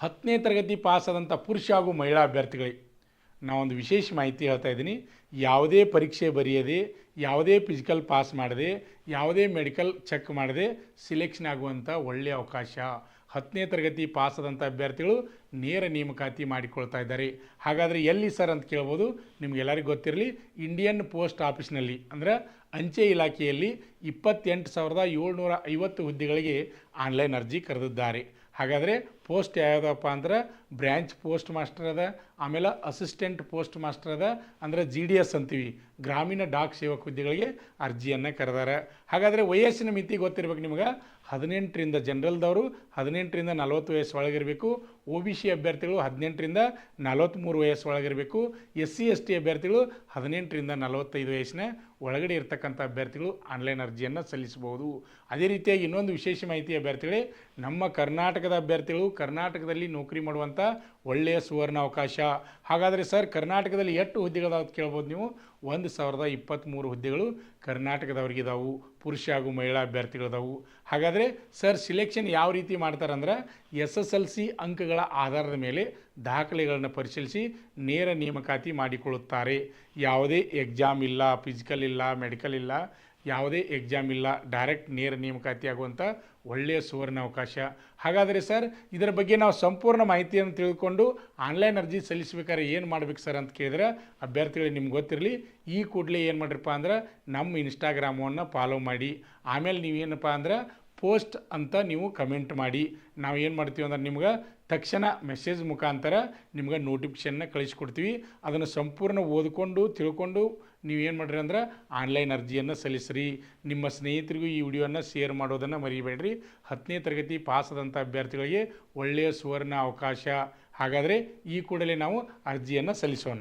10ನೇ ತರಗತಿ ಪಾಸಾದಂಥ ಪುರುಷ ಹಾಗೂ ಮಹಿಳಾ ಅಭ್ಯರ್ಥಿಗಳಿಗೆ ನಾವೊಂದು ವಿಶೇಷ ಮಾಹಿತಿ ಹೇಳ್ತಾ ಇದ್ದೀನಿ. ಯಾವುದೇ ಪರೀಕ್ಷೆ ಬರೆಯದೆ, ಯಾವುದೇ ಫಿಸಿಕಲ್ ಪಾಸ್ ಮಾಡದೆ, ಯಾವುದೇ ಮೆಡಿಕಲ್ ಚೆಕ್ ಮಾಡದೆ ಸಿಲೆಕ್ಷನ್ ಆಗುವಂಥ ಒಳ್ಳೆಯ ಅವಕಾಶ. 10ನೇ ತರಗತಿ ಪಾಸಾದಂಥ ಅಭ್ಯರ್ಥಿಗಳು ನೇರ ನೇಮಕಾತಿ ಮಾಡಿಕೊಳ್ತಾ ಇದ್ದಾರೆ. ಹಾಗಾದರೆ ಎಲ್ಲಿ ಸರ್ ಅಂತ ಕೇಳ್ಬೋದು. ನಿಮಗೆಲ್ಲರಿಗೂ ಗೊತ್ತಿರಲಿ, ಇಂಡಿಯನ್ ಪೋಸ್ಟ್ ಆಫೀಸ್ನಲ್ಲಿ ಅಂದರೆ ಅಂಚೆ ಇಲಾಖೆಯಲ್ಲಿ 28,750 ಹುದ್ದೆಗಳಿಗೆ ಆನ್ಲೈನ್ ಅರ್ಜಿ ಕರೆದಿದ್ದಾರೆ. ಹಾಗಾದರೆ ಪೋಸ್ಟ್ ಯಾವುದಪ್ಪ ಅಂದ್ರೆ ಬ್ರ್ಯಾಂಚ್ ಪೋಸ್ಟ್ ಮಾಸ್ಟರ್ ಅದ, ಆಮೇಲೆ ಅಸಿಸ್ಟೆಂಟ್ ಪೋಸ್ಟ್ ಮಾಸ್ಟರ್ ಅದ, ಅಂದರೆ GDS ಅಂತೀವಿ, ಗ್ರಾಮೀಣ ಡಾಕ್ ಸೇವಕ ಹುದ್ದೆಗಳಿಗೆ ಅರ್ಜಿಯನ್ನು ಕರೆದಾರೆ. ಹಾಗಾದರೆ ವಯಸ್ಸಿನ ಮಿತಿ ಗೊತ್ತಿರ್ಬೇಕು ನಿಮ್ಗೆ. 18ರಿಂದ ಜನರಲ್ದವರು 18ರಿಂದ 40 ವಯಸ್ಸು ಒಳಗಿರಬೇಕು. OBC ಅಭ್ಯರ್ಥಿಗಳು 18ರಿಂದ 43 ವಯಸ್ಸು ಒಳಗಿರಬೇಕು. SC ST ಅಭ್ಯರ್ಥಿಗಳು 18ರಿಂದ 45 ವಯಸ್ಸಿನ ಒಳಗಡೆ ಇರತಕ್ಕಂಥ ಅಭ್ಯರ್ಥಿಗಳು ಆನ್ಲೈನ್ ಅರ್ಜಿಯನ್ನು ಸಲ್ಲಿಸಬಹುದು. ಅದೇ ರೀತಿಯಾಗಿ ಇನ್ನೊಂದು ವಿಶೇಷ ಮಾಹಿತಿ ಅಭ್ಯರ್ಥಿಗಳೇ, ನಮ್ಮ ಕರ್ನಾಟಕದ ಅಭ್ಯರ್ಥಿಗಳು ಕರ್ನಾಟಕದಲ್ಲಿ ನೌಕರಿ ಮಾಡುವಂಥ ಒಳ್ಳೆಯ ಸುವರ್ಣ ಅವಕಾಶ. ಹಾಗಾದರೆ ಸರ್ ಕರ್ನಾಟಕದಲ್ಲಿ ಎಷ್ಟು ಹುದ್ದೆಗಳಾದ ಕೇಳ್ಬೋದು ನೀವು. 1023 ಹುದ್ದೆಗಳು ಕರ್ನಾಟಕದವ್ರಿಗಿದಾವು, ಪುರುಷ ಹಾಗೂ ಮಹಿಳಾ ಅಭ್ಯರ್ಥಿಗಳಿದಾವು. ಹಾಗಾದರೆ ಸರ್ ಸಿಲೆಕ್ಷನ್ ಯಾವ ರೀತಿ ಮಾಡ್ತಾರಂದ್ರೆ SSLC ಅಂಕಗಳ ಆಧಾರದ ಮೇಲೆ ದಾಖಲೆಗಳನ್ನು ಪರಿಶೀಲಿಸಿ ನೇರ ನೇಮಕಾತಿ ಮಾಡಿಕೊಳ್ಳುತ್ತಾರೆ. ಯಾವುದೇ ಎಕ್ಸಾಮ್ ಇಲ್ಲ, ಫಿಸಿಕಲ್ ಇಲ್ಲ, ಮೆಡಿಕಲ್ ಇಲ್ಲ, ಯಾವುದೇ ಎಕ್ಸಾಮ್ ಇಲ್ಲ, ಡೈರೆಕ್ಟ್ ನೇರ ನೇಮಕಾತಿ ಆಗುವಂಥ ಒಳ್ಳೆಯ ಸುವರ್ಣ ಅವಕಾಶ. ಹಾಗಾದರೆ ಸರ್ ಇದರ ಬಗ್ಗೆ ನಾವು ಸಂಪೂರ್ಣ ಮಾಹಿತಿಯನ್ನು ತಿಳಿದುಕೊಂಡು ಆನ್ಲೈನ್ ಅರ್ಜಿ ಸಲ್ಲಿಸಬೇಕಾದ್ರೆ ಏನು ಮಾಡ್ಬೇಕು ಸರ್ ಅಂತ ಕೇಳಿದ್ರೆ, ಅಭ್ಯರ್ಥಿಗಳಿಗೆ ನಿಮ್ಗೆ ಗೊತ್ತಿರಲಿ, ಈ ಕೂಡಲೇ ಏನು ಮಾಡಿರಪ್ಪ ಅಂದ್ರೆ ನಮ್ಮ ಇನ್ಸ್ಟಾಗ್ರಾಮನ್ನು ಫಾಲೋ ಮಾಡಿ. ಆಮೇಲೆ ನೀವೇನಪ್ಪ ಅಂದ್ರೆ ಪೋಸ್ಟ್ ಅಂತ ನೀವು ಕಮೆಂಟ್ ಮಾಡಿ. ನಾವು ಏನು ಮಾಡ್ತೀವಿ ಅಂದ್ರೆ ನಿಮ್ಗೆ ತಕ್ಷಣ ಮೆಸೇಜ್ ಮುಖಾಂತರ ನಿಮ್ಗೆ ನೋಟಿಫಿಕೇಷನ್ನ ಕಳಿಸ್ಕೊಡ್ತೀವಿ. ಅದನ್ನು ಸಂಪೂರ್ಣ ಓದಿಕೊಂಡು ತಿಳ್ಕೊಂಡು ನೀವೇನು ಮಾಡಿರಿ ಅಂದ್ರೆ ಆನ್ಲೈನ್ ಅರ್ಜಿಯನ್ನು ಸಲ್ಲಿಸ್ರಿ. ನಿಮ್ಮ ಸ್ನೇಹಿತರಿಗೂ ಈ ವಿಡಿಯೋನ ಶೇರ್ ಮಾಡೋದನ್ನು ಮರಿಬೇಡ್ರಿ. 10ನೇ ತರಗತಿ ಪಾಸಾದಂಥ ಅಭ್ಯರ್ಥಿಗಳಿಗೆ ಒಳ್ಳೆಯ ಸುವರ್ಣ ಅವಕಾಶ. ಹಾಗಾದರೆ ಈ ಕೂಡಲೇ ನಾವು ಅರ್ಜಿಯನ್ನು ಸಲ್ಲಿಸೋಣ.